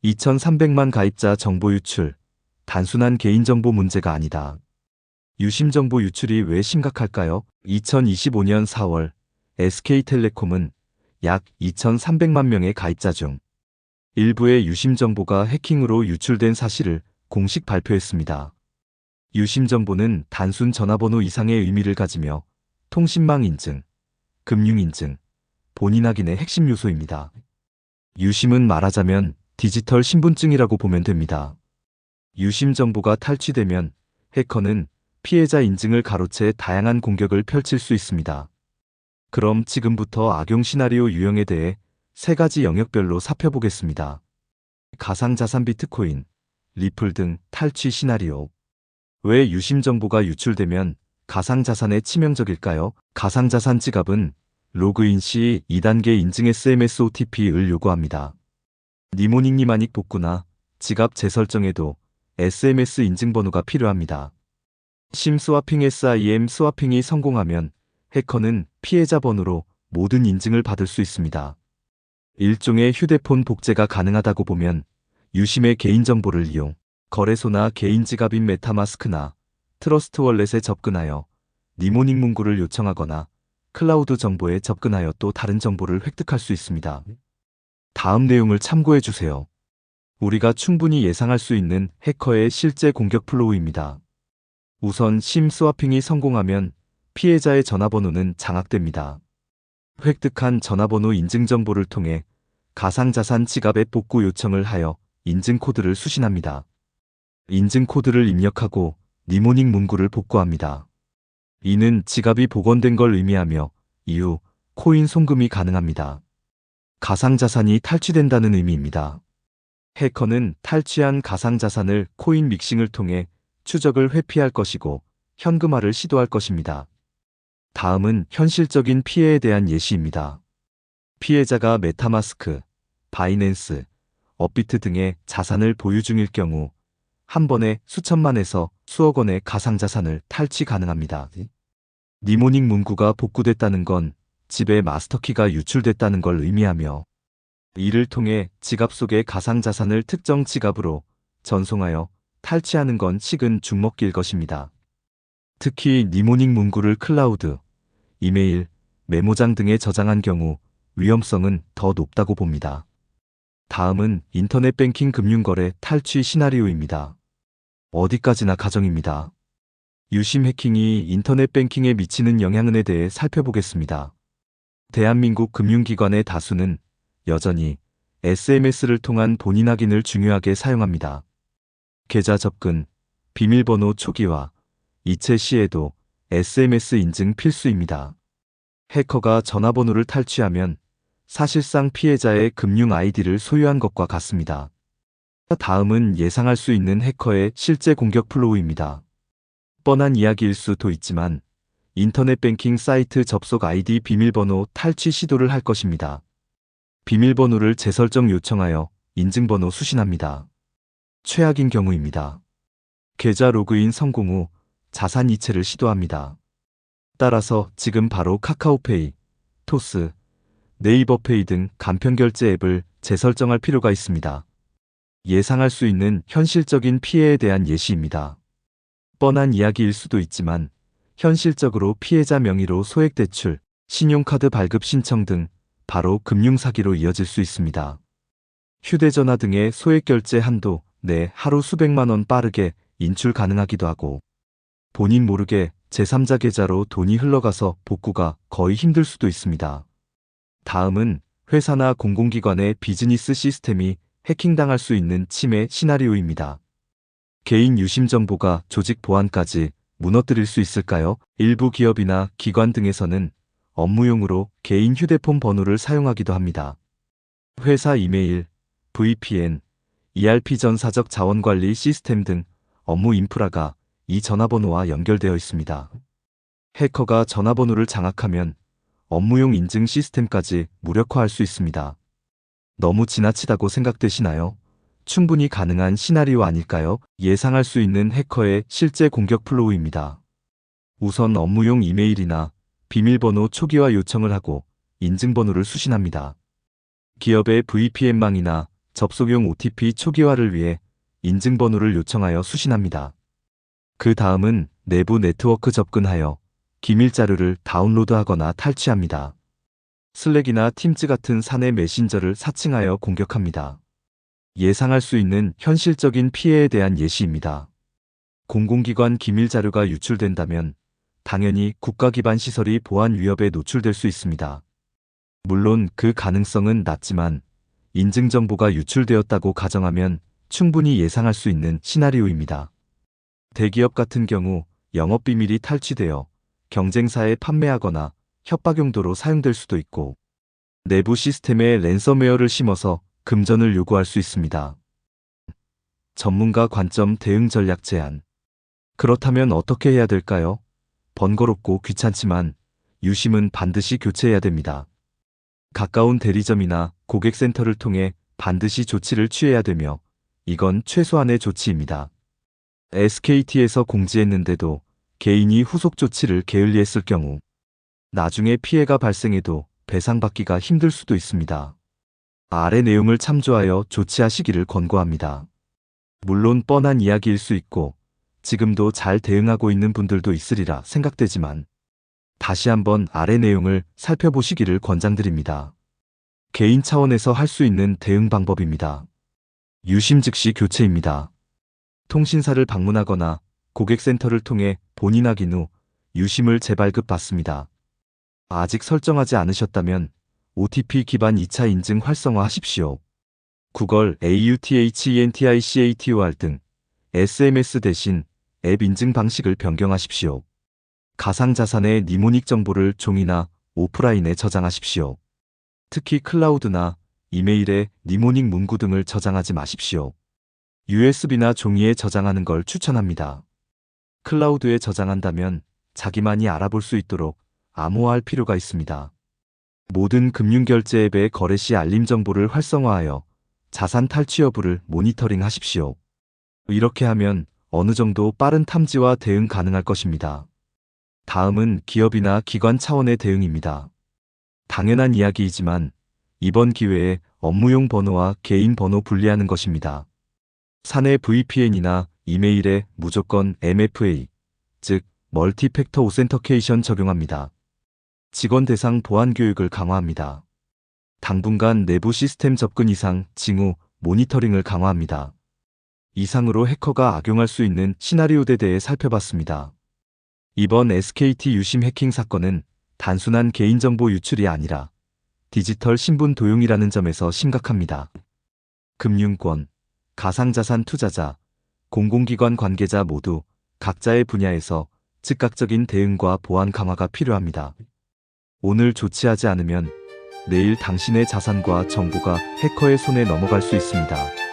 2300만 가입자 정보 유출. 단순한 개인정보 문제가 아니다. 유심정보 유출이 왜 심각할까요? 2025년 4월 SK텔레콤은 약 2300만 명의 가입자 중 일부의 유심정보가 해킹으로 유출된 사실을 공식 발표했습니다. 유심정보는 단순 전화번호 이상의 의미를 가지며 통신망 인증, 금융 인증, 본인 확인의 핵심 요소입니다. 유심은 말하자면 디지털 신분증이라고 보면 됩니다. 유심 정보가 탈취되면 해커는 피해자 인증을 가로채 다양한 공격을 펼칠 수 있습니다. 그럼 지금부터 악용 시나리오 유형에 대해 세 가지 영역별로 살펴보겠습니다. 가상자산 비트코인, 리플 등 탈취 시나리오. 왜 유심 정보가 유출되면 가상자산에 치명적일까요? 가상자산 지갑은 로그인 시 2단계 인증 SMS OTP를 요구합니다. 니모닝님 아닉 복구나 지갑 재설정에도 SMS 인증번호가 필요합니다. 심 스와핑 SIM 스와핑이 성공하면 해커는 피해자 번호로 모든 인증을 받을 수 있습니다. 일종의 휴대폰 복제가 가능하다고 보면 유심의 개인정보를 이용 거래소나 개인 지갑인 메타마스크나 트러스트 월렛에 접근하여 니모닝 문구를 요청하거나 클라우드 정보에 접근하여 또 다른 정보를 획득할 수 있습니다. 다음 내용을 참고해 주세요. 우리가 충분히 예상할 수 있는 해커의 실제 공격 플로우입니다. 우선 심 스와핑이 성공하면 피해자의 전화번호는 장악됩니다. 획득한 전화번호 인증 정보를 통해 가상자산 지갑 앱 복구 요청을 하여 인증 코드를 수신합니다. 인증 코드를 입력하고 니모닝 문구를 복구합니다. 이는 지갑이 복원된 걸 의미하며 이후 코인 송금이 가능합니다. 가상자산이 탈취된다는 의미입니다. 해커는 탈취한 가상자산을 코인 믹싱을 통해 추적을 회피할 것이고 현금화를 시도할 것입니다. 다음은 현실적인 피해에 대한 예시입니다. 피해자가 메타마스크, 바이낸스, 업비트 등의 자산을 보유 중일 경우 한 번에 수천만에서 수억 원의 가상자산을 탈취 가능합니다. 니모닝 문구가 복구됐다는 건 집에 마스터키가 유출됐다는 걸 의미하며 이를 통해 지갑 속의 가상자산을 특정 지갑으로 전송하여 탈취하는 건 식은 죽 먹기일 것입니다. 특히 니모닝 문구를 클라우드, 이메일, 메모장 등에 저장한 경우 위험성은 더 높다고 봅니다. 다음은 인터넷 뱅킹 금융거래 탈취 시나리오입니다. 어디까지나 가정입니다. 유심 해킹이 인터넷 뱅킹에 미치는 영향에 대해 살펴보겠습니다. 대한민국 금융기관의 다수는 여전히 SMS를 통한 본인 확인을 중요하게 사용합니다. 계좌 접근, 비밀번호 초기화, 이체 시에도 SMS 인증 필수입니다. 해커가 전화번호를 탈취하면 사실상 피해자의 금융 아이디를 소유한 것과 같습니다. 다음은 예상할 수 있는 해커의 실제 공격 플로우입니다. 뻔한 이야기일 수도 있지만 인터넷 뱅킹 사이트 접속 아이디 비밀번호 탈취 시도를 할 것입니다. 비밀번호를 재설정 요청하여 인증번호 수신합니다. 최악인 경우입니다. 계좌 로그인 성공 후 자산 이체를 시도합니다. 따라서 지금 바로 카카오페이, 토스, 네이버페이 등 간편결제 앱을 재설정할 필요가 있습니다. 예상할 수 있는 현실적인 피해에 대한 예시입니다. 뻔한 이야기일 수도 있지만 현실적으로 피해자 명의로 소액대출, 신용카드 발급 신청 등 바로 금융사기로 이어질 수 있습니다. 휴대전화 등의 소액결제 한도 내 하루 수백만 원 빠르게 인출 가능하기도 하고 본인 모르게 제3자 계좌로 돈이 흘러가서 복구가 거의 힘들 수도 있습니다. 다음은 회사나 공공기관의 비즈니스 시스템이 해킹당할 수 있는 침해 시나리오입니다. 개인 유심 정보가 조직 보안까지 무너뜨릴 수 있을까요? 일부 기업이나 기관 등에서는 업무용으로 개인 휴대폰 번호를 사용하기도 합니다. 회사 이메일, VPN, ERP 전사적 자원관리 시스템 등 업무 인프라가 이 전화번호와 연결되어 있습니다. 해커가 전화번호를 장악하면 업무용 인증 시스템까지 무력화할 수 있습니다. 너무 지나치다고 생각되시나요? 충분히 가능한 시나리오 아닐까요? 예상할 수 있는 해커의 실제 공격 플로우입니다. 우선 업무용 이메일이나 비밀번호 초기화 요청을 하고 인증번호를 수신합니다. 기업의 VPN망이나 접속용 OTP 초기화를 위해 인증번호를 요청하여 수신합니다. 그 다음은 내부 네트워크 접근하여 기밀 자료를 다운로드하거나 탈취합니다. 슬랙이나 팀즈 같은 사내 메신저를 사칭하여 공격합니다. 예상할 수 있는 현실적인 피해에 대한 예시입니다. 공공기관 기밀 자료가 유출된다면 당연히 국가 기반 시설이 보안 위협에 노출될 수 있습니다. 물론 그 가능성은 낮지만 인증정보가 유출되었다고 가정하면 충분히 예상할 수 있는 시나리오입니다. 대기업 같은 경우 영업비밀이 탈취되어 경쟁사에 판매하거나 협박 용도로 사용될 수도 있고, 내부 시스템에 랜섬웨어를 심어서 금전을 요구할 수 있습니다. 전문가 관점 대응 전략 제안. 그렇다면 어떻게 해야 될까요? 번거롭고 귀찮지만 유심은 반드시 교체해야 됩니다. 가까운 대리점이나 고객센터를 통해 반드시 조치를 취해야 되며, 이건 최소한의 조치입니다. SKT에서 공지했는데도 개인이 후속 조치를 게을리했을 경우 나중에 피해가 발생해도 배상받기가 힘들 수도 있습니다. 아래 내용을 참조하여 조치하시기를 권고합니다. 물론 뻔한 이야기일 수 있고 지금도 잘 대응하고 있는 분들도 있으리라 생각되지만 다시 한번 아래 내용을 살펴보시기를 권장드립니다. 개인 차원에서 할 수 있는 대응 방법입니다. 유심 즉시 교체입니다. 통신사를 방문하거나 고객센터를 통해 본인 확인 후 유심을 재발급 받습니다. 아직 설정하지 않으셨다면 OTP 기반 2차 인증 활성화하십시오. 구글 AUTHENTICATOR 등 SMS 대신 앱 인증 방식을 변경하십시오. 가상자산의 니모닉 정보를 종이나 오프라인에 저장하십시오. 특히 클라우드나 이메일에 니모닉 문구 등을 저장하지 마십시오. USB나 종이에 저장하는 걸 추천합니다. 클라우드에 저장한다면 자기만이 알아볼 수 있도록 암호화할 필요가 있습니다. 모든 금융결제 앱의 거래 시 알림 정보를 활성화하여 자산 탈취 여부를 모니터링 하십시오. 이렇게 하면 어느 정도 빠른 탐지와 대응 가능할 것입니다. 다음은 기업이나 기관 차원의 대응입니다. 당연한 이야기이지만 이번 기회에 업무용 번호와 개인 번호 분리하는 것입니다. 사내 VPN이나 이메일에 무조건 MFA, 즉 멀티팩터 오센터케이션 적용합니다. 직원 대상 보안 교육을 강화합니다. 당분간 내부 시스템 접근 이상 징후 모니터링을 강화합니다. 이상으로 해커가 악용할 수 있는 시나리오에 대해 살펴봤습니다. 이번 SKT 유심 해킹 사건은 단순한 개인정보 유출이 아니라 디지털 신분 도용이라는 점에서 심각합니다. 금융권, 가상자산 투자자, 공공기관 관계자 모두 각자의 분야에서 즉각적인 대응과 보안 강화가 필요합니다. 오늘 조치하지 않으면 내일 당신의 자산과 정보가 해커의 손에 넘어갈 수 있습니다.